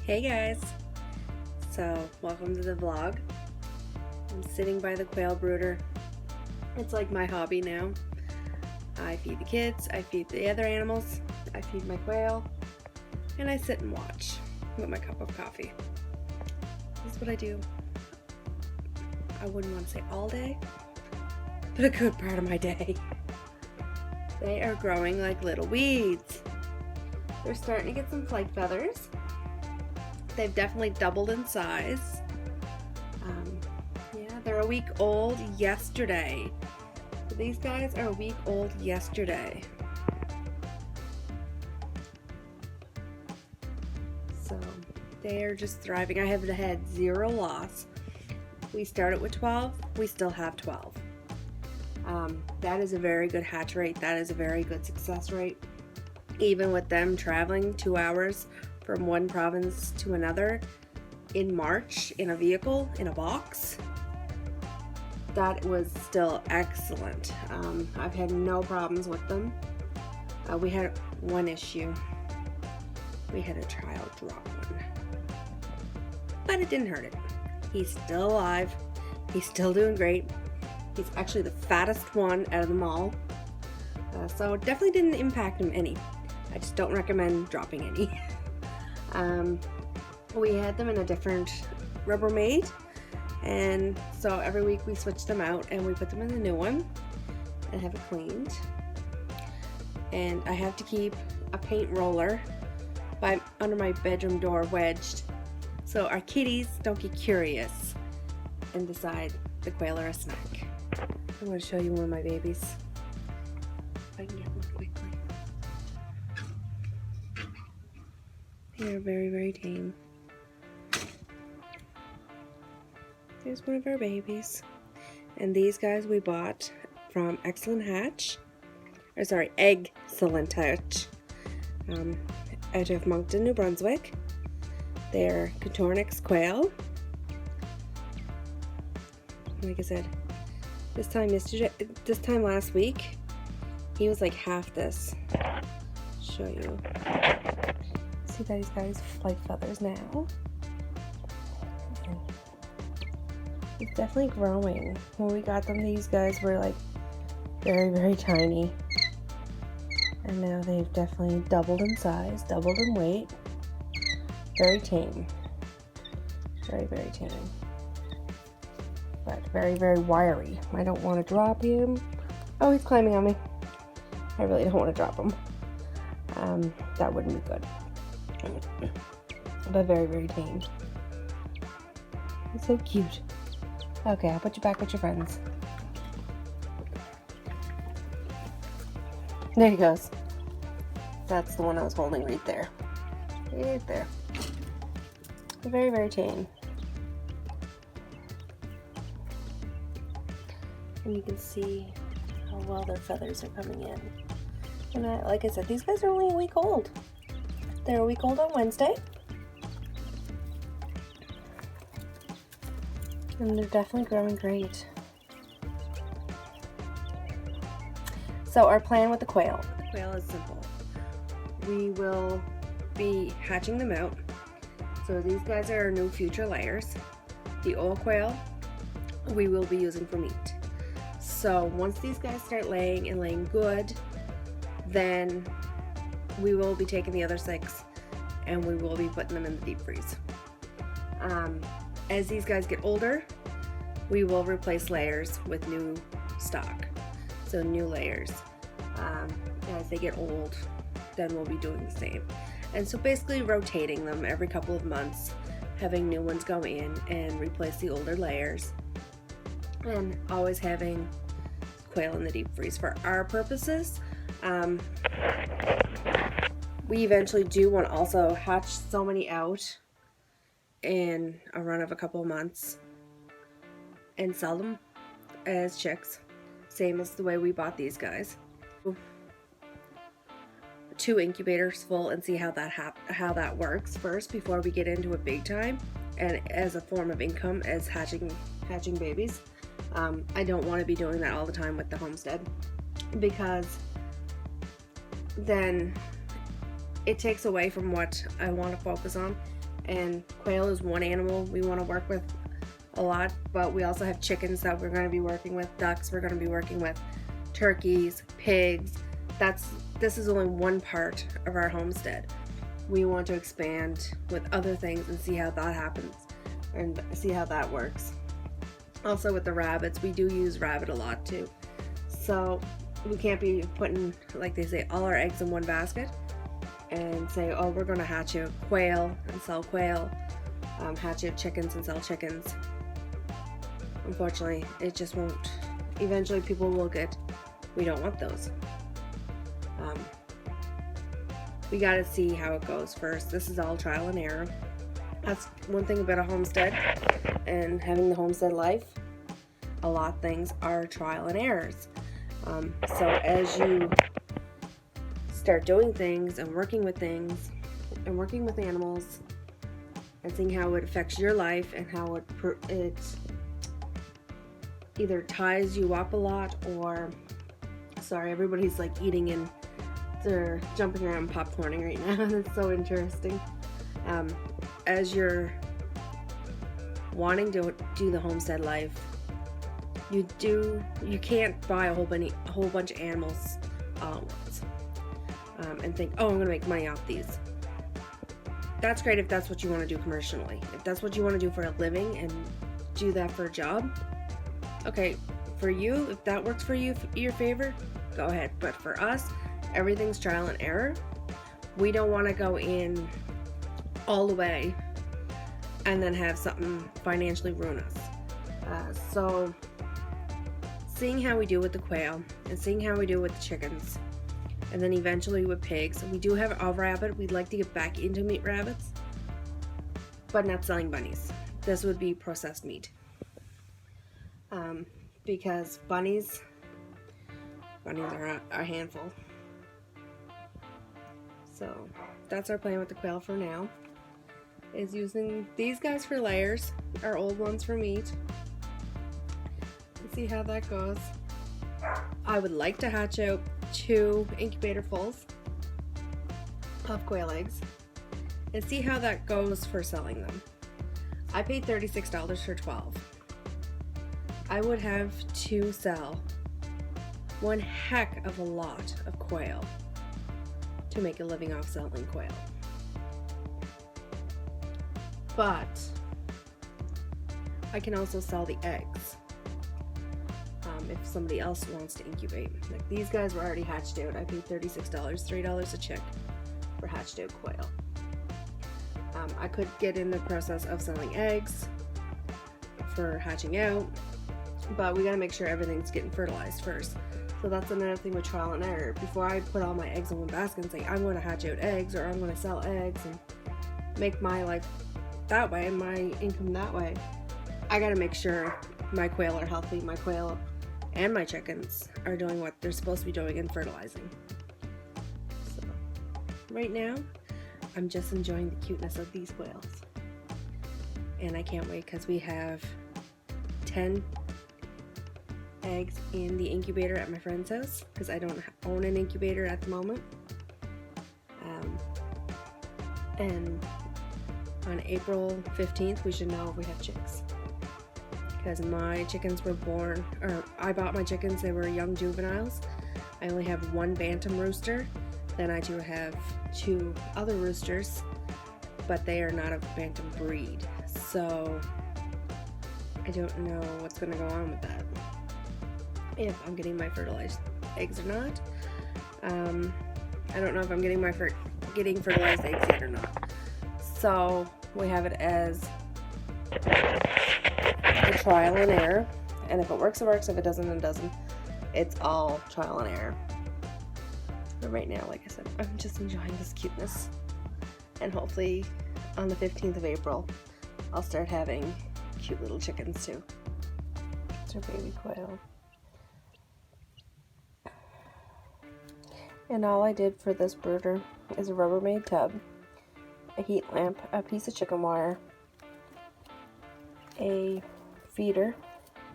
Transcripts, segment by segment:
Hey guys! So, welcome to the vlog. I'm sitting by the quail brooder. It's like my hobby now. I feed the kids, I feed the other animals, I feed my quail, and I sit and watch with my cup of coffee. This is what I do. I wouldn't want to say all day, but a good part of my day. They are growing like little weeds. They're starting to get some flight feathers. They've definitely doubled in size. Yeah, they're a week old yesterday. So these guys are a week old yesterday. So they are just thriving. I have had 0 loss. We started with 12. We still have 12. That is a very good hatch rate. That is a very good success rate. Even with them traveling 2 hours from one province to another in March in a vehicle, in a box, that was still excellent. I've had no problems with them. We had one issue. We had a child drop one, but it didn't hurt it. He's still alive. He's still doing great. He's actually the fattest one out of them all. So it definitely didn't impact him any. I just don't recommend dropping any. We had them in a different Rubbermaid, and so every week we switch them out and we put them in the new one and have it cleaned. And I have to keep a paint roller under my bedroom door wedged so our kitties don't get curious and decide the quail are a snack. I'm going to show you one of my babies. If I can get one quickly. They are very, very tame. There's one of our babies. And these guys we bought from Excellent Hatch. Excellent Hatch. Out of Moncton, New Brunswick. They're Cotornix quail. Like I said, this time last week, he was like half this. Show you. See that he's got his flight feathers now. He's definitely growing. When we got them, these guys were like very, very tiny. And now they've definitely doubled in size, doubled in weight. Very tame. Very, very tame. But very, very wiry. I don't want to drop him. Oh, he's climbing on me. I really don't want to drop him. That wouldn't be good. But very, very tame. He's so cute. Okay, I'll put you back with your friends. There he goes. That's the one I was holding right there. Right there. Very, very tame. And you can see how well their feathers are coming in. And like I said, these guys are only a week old. They're a week old on Wednesday. And they're definitely growing great. So our plan with the quail. The quail is simple. We will be hatching them out. So these guys are our new future layers. The old quail we will be using for meat. So once these guys start laying and laying good, then we will be taking the other 6 and we will be putting them in the deep freeze. As these guys get older, we will replace layers with new stock. So new layers. As they get old, then we'll be doing the same. And so basically rotating them every couple of months, having new ones go in and replace the older layers. And always having quail in the deep freeze for our purposes. We eventually do want to also hatch so many out in a run of a couple of months and sell them as chicks, same as the way we bought these guys. 2 incubators full and see how that works first before we get into it big time and as a form of income as hatching babies. I don't want to be doing that all the time with the homestead because then it takes away from what I want to focus on, And quail is one animal we want to work with a lot, but we also have chickens that we're going to be working with, ducks we're going to be working with, turkeys, pigs. This is only one part of our homestead. We want to expand with other things and see how that happens and see how that works. Also with the rabbits, we do use rabbit a lot too. So we can't be putting, like they say, all our eggs in one basket and say, oh, we're going to hatch out quail and sell quail, hatch out chickens and sell chickens. Unfortunately, it just won't. Eventually people will get, we don't want those. We got to see how it goes first. This is all trial and error. That's one thing about a homestead and having the homestead life. A lot of things are trial and errors. So as you start doing things and working with animals and seeing how it affects your life and how it either ties you up a lot or, sorry, everybody's like eating and they're jumping around popcorning right now. It's so interesting. As you're wanting to do the homestead life, you can't buy a whole bunch of animals all at once and think, oh, I'm gonna make money off these. That's great if that's what you want to do commercially. If that's what you want to do for a living and do that for a job, okay, for you, if that works for you, your favor, go ahead. But for us, everything's trial and error. We don't want to go in all the way and then have something financially ruin us. So seeing how we do with the quail and seeing how we do with the chickens, and then eventually with pigs. We do have a rabbit. We'd like to get back into meat rabbits, but not selling bunnies. This would be processed meat. Because bunnies are a handful. So that's our plan with the quail for now, is using these guys for layers, our old ones for meat. Let's see how that goes. I would like to hatch out 2 incubator fulls of quail eggs and see how that goes for selling them. I paid $36 for 12. I would have to sell one heck of a lot of quail to make a living off selling quail. But I can also sell the eggs if somebody else wants to incubate. Like these guys were already hatched out. I paid $36, $3 a chick for hatched out quail. I could get in the process of selling eggs for hatching out, but we gotta make sure everything's getting fertilized first. So that's another thing with trial and error. Before I put all my eggs in one basket and say I'm going to hatch out eggs or I'm going to sell eggs and make my life that way and my income that way, I gotta make sure my quail are healthy, my quail and my chickens are doing what they're supposed to be doing and fertilizing. So right now, I'm just enjoying the cuteness of these quails. And I can't wait because we have 10 eggs in the incubator at my friend's house because I don't own an incubator at the moment. And on April 15th, we should know if we have chicks. Because my chickens were born, or I bought my chickens, they were young juveniles. I only have 1 bantam rooster. Then I do have 2 other roosters, but they are not of bantam breed. So I don't know what's going to go on with that. If I'm getting my fertilized eggs or not. I don't know if I'm getting fertilized eggs yet or not. So we have it as a trial and error, and if it works, it works. If it doesn't, it doesn't. It's all trial and error. But right now, like I said, I'm just enjoying this cuteness, and hopefully on the 15th of April I'll start having cute little chickens too. It's our baby quail. And all I did for this brooder is a Rubbermaid tub, a heat lamp, a piece of chicken wire, a feeder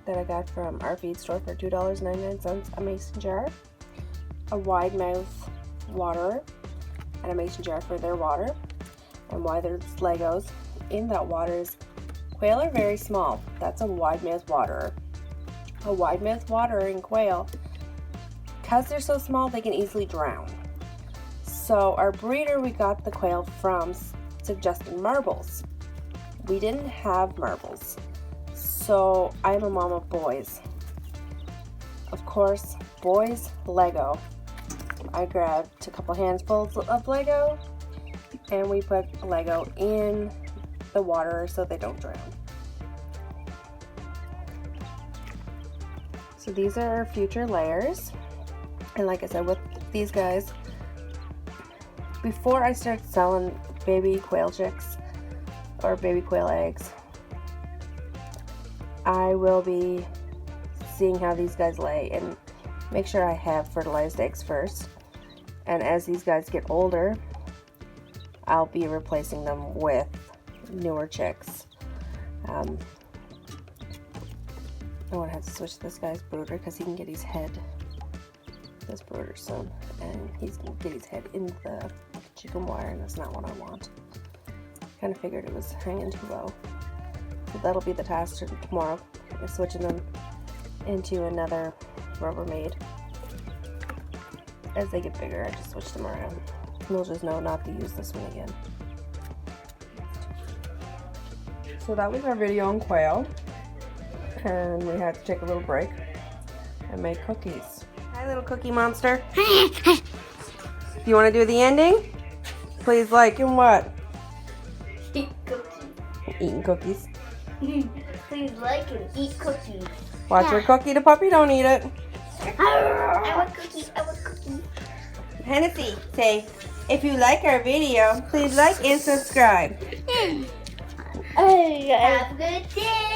that I got from our feed store for $2.99, a mason jar, a wide mouth waterer, and a mason jar for their water, and why there's Legos in that water is quail are very small. That's a wide mouth waterer. A wide mouth watering quail, because they're so small, they can easily drown. So our breeder we got the quail from suggested marbles. We didn't have marbles. So I'm a mom of boys. Of course, boys Lego. I grabbed a couple handfuls of Lego and we put Lego in the water so they don't drown. So these are our future layers. And like I said, with these guys, before I start selling baby quail chicks or baby quail eggs, I will be seeing how these guys lay and make sure I have fertilized eggs first. And as these guys get older, I'll be replacing them with newer chicks. I want to have to switch this guy's brooder because he can get his head, this brooder soon, and he's going to get his head in the chicken wire, and that's not what I want. Kind of figured it was hanging too low. So that'll be the task tomorrow, is switching them into another Rubbermaid. As they get bigger, I just switch them around. We'll just know not to use this one again. So that was our video on quail. And we had to take a little break and make cookies. Hi, little cookie monster. Do you want to do the ending? Please like and what? Eat cookies. Eating cookies. Please like and eat cookies. Watch your cookie. The puppy don't eat it. I want cookies. I want cookies. Hennessy, say, if you like our video, please like and subscribe. Have a good day.